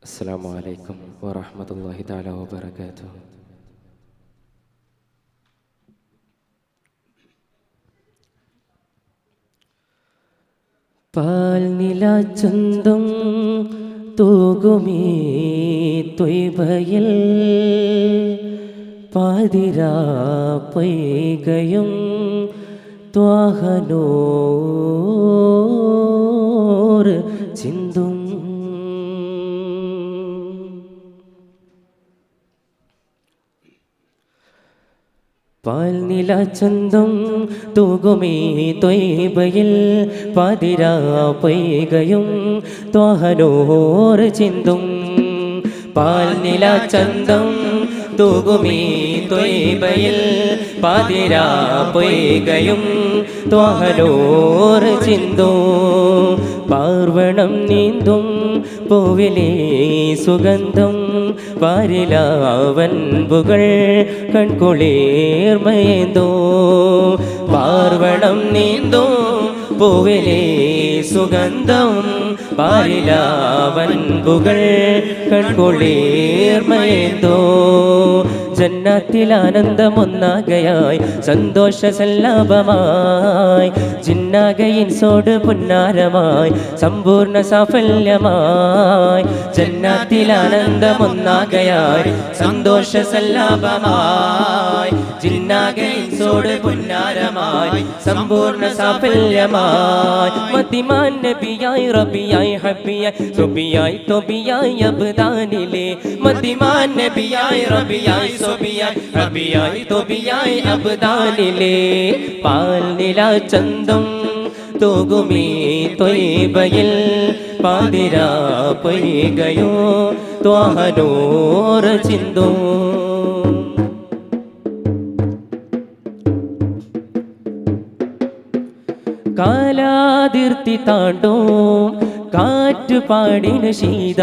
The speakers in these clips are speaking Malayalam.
അസ്സലാമു അലൈക്കും വറഹ്മത്തുള്ളാഹി തആല വബറകാതുഹു. പാൽനിലാചന്തം തൂകുമീ ത്വയ്ബയിൽ പാതിരാ പൊയ്കയും ത്വാഹനൂർ ചിന്തും പാൽനിലാചന്തം തൂകുമീ ത്വയ്ബയിൽ പാതിരാ പൊയ്കയും ത്വാഹനൂർ ചിന്തും. പാൽനിലാചന്തം തൂകുമീ ത്വയ്ബയിൽ പാതിരാ പൊയ്കയും ത്വാഹനൂർ ചിന്തും. പാർവണം നീന്തും പൂവിലേ സുഗന്ധം പാരിലാവൻപുകൾ കൺകുളിർമയേന്തോ. പാർവണം നീന്തും പൂവിലേ സുഗന്ധം പാരിലാവൻപുകൾ കൺകുളിർമയേന്തോ. ജന്നത്തിൽ ആനന്ദമൊന്നാകയായി സന്തോഷ സല്ലാപമായി ജിന്നാകയിൻസോട് പുന്നാരമായി സമ്പൂർണ്ണ സാഫല്യമായി. ജന്നത്തിൽ ആനന്ദമൊന്നാകയായി സന്തോഷ സല്ലാപമായി ജിന്നാകയിൻസോട് പുന്നാരമായി സമ്പൂർണ്ണ സാഫല്യമായി. മദിമാൻ നബിയായി റബിയായി ഹബിയായി സുബിയായി തൊബിയായി അബ്ദാനിലെ. മദിമാൻ നബിയായി റബിയായി റബിയായി തൊബിയായി അബ്ദാനിലെ. പാൽനിലാചന്തം തൂകുമീ ത്വയ്ബയിൽ പാതിരാ പൊയ്കയോ ത്വാഹനൂർ ചിന്തും. കാലാതിർത്തി താണ്ടും കാറ്റുപാടിന് ശീത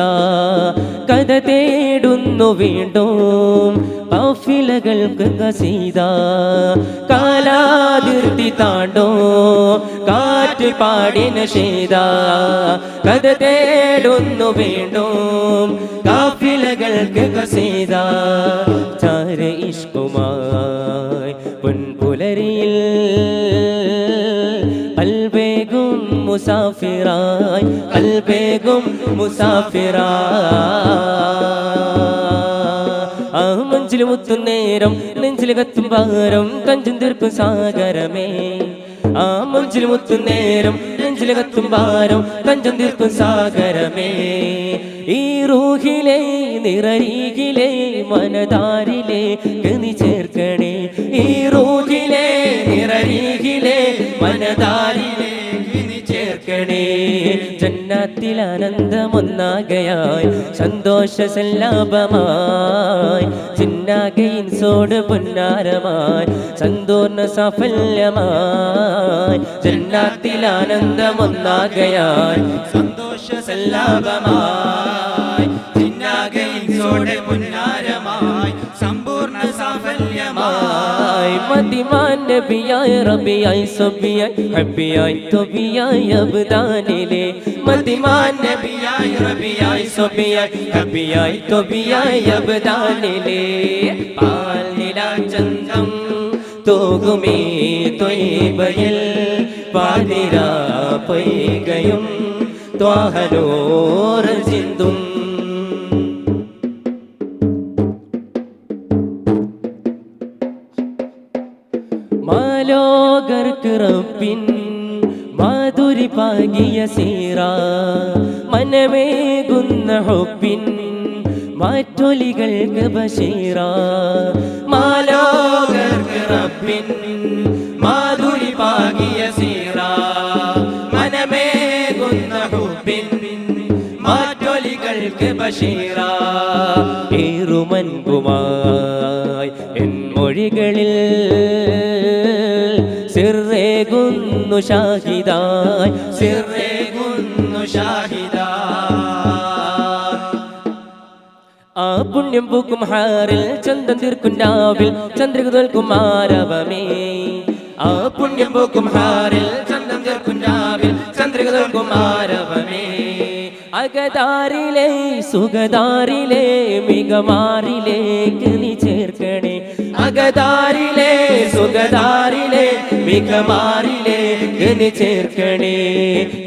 കഥ തേടുന്നു വീണ്ടും കാഫിലകൾക്ക് കസീത. കാലാതിർത്തി താണ്ടോ കാറ്റുപാടിന് ശീത കഥ തേടുന്നു വീണ്ടും കാഫിലകൾക്ക് കസീത. ചാര ഇഷ്കുമായി പൊൻപുലരിയിൽ അൽബേഗും മുസാഫിറായി അൽബേഗും മുസാഫിറായി. ആ മഞ്ചിൽ മുത്തുന്നേരം നെഞ്ചിൽ കത്തും ഭാരം കഞ്ചും തീർക്കും സാഗരമേ. ആ മഞ്ചിൽ മുത്തുന്നേരം നെഞ്ചിൽ കത്തും ഭാരം കഞ്ചും തീർക്കും സാഗരമേ. ഈ റൂഹിലെ നിറരീകിലെ മനതാരിലെ ഗതി ചേർക്കണേ. ഈ റൂഹിലെ നിറരീകിലെ മനതാരിലെ ഗതി ചേർക്കണേ. ജന്നത്തിൽ ആനന്ദമൊന്നാകയായി സന്തോഷ സല്ലാപമായി ജിന്നാകയിൻസോട് പുന്നാരമായി സന്തൂർണ്ണ സാഫല്യമായി. ജന്നത്തിൽ ആനന്ദമൊന്നാകയായി സന്തോഷ സല്ലാപമായി ജിന്നാകയിൻസോട് പുന്നാരമായി സമ്പൂർണ്ണ സാഫല്യമായി. മദിമാൻ നബിയായി റബിയായി സുബിയായി ഹബിയായി തൊബിയായി അബ്ദാനിലെ. മദിമാൻ നബിയായി റബിയായി സുബിയായി ഹബിയായി തൊബിയായി അബ്ദാനിലെ. പാൽനിലാചന്തം തൂകുമീ ത്വയ്ബയിൽ പാതിരാ പൊയ്കയും ത്വാഹനൂർ ചിന്തും. മാലോകർക്ക് റബ്ബിൻ മാധുരി പാകിയ സീറ മനമേകുന്ന ഹുബ്ബിൻ മാറ്റൊലികൾക്ക് ബശീറ. മാലോകർക്ക് റബ്ബിൻ മാധുരി പാകിയ സീറ മനമേകുന്ന ഹുബ്ബിൻ മാറ്റൊലികൾക്ക് ബശീറ. ഏറുമൻപുമായി എൻ മൊഴികളിൽ സിർറേകുന്നു ഷാഹിദായി സിർറേകുന്നു ഷാഹിദായി. ആ പുണ്യം പൂക്കും ഹാറിൽ ചന്തം തീർക്കും രാവിൽ ചന്ദ്രിക തോൽക്കും ആരവമേ. ആ പുണ്യം പൂക്കും ഹാറിൽ ചന്തം തീർക്കും രാവിൽ ചന്ദ്രിക തോൽക്കും ആരവമേ. അകതാരിലെ സുഖതാരിലെ മികമാറിലേക്ക് നീ ചേർക്കണേ അകതാരിലെ സുഖതാരിലെ മികമാറിലേക്ക് നീ ചേർക്കണേ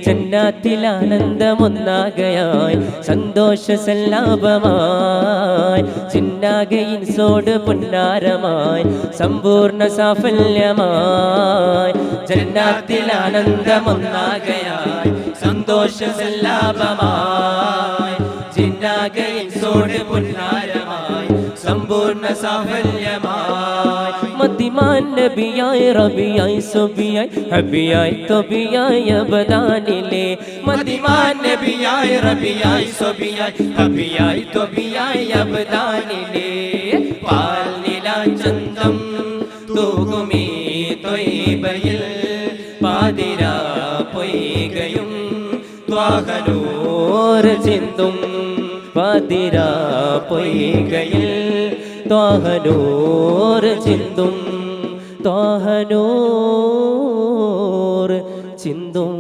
ജന്നാത്തിൽ ആനന്ദമൊന്നാകയായി സന്തോഷ സല്ലാപമായി ചിന്നാകയിൻ സോട് പുന്നാരമായി സമ്പൂർണ്ണ സാഫല്യമായി ജന്നാത്തിൽ ആനന്ദമൊന്നാകയായി സന്തോഷ സല്ലാപമായി ചിന്നാകയിൻ സോട് പുന്നാരമായി സമ്പൂർണ്ണ സാഫല്യമായി മത്തിമാൻ നബിയായി റബിയായി സുബിയായി ഹബിയായി തൊബിയായി അബദാനിലെ മത്തിമാൻ നബിയായി റബിയായി സുബിയായി ഹബിയായി തൊബിയായി അബദാനിലെ പാൽ നിലാചന്തം തൂകുമീ ത്വയ്ബയിൽ പാതിരാ പൊയ്കയും ത്വാഹനൂർ ചിന്തും പാതിരാ പൊയ്കയിൽ ത്വാഹനൂർ ചിന്തും ത്വാഹനൂർ ചിന്തും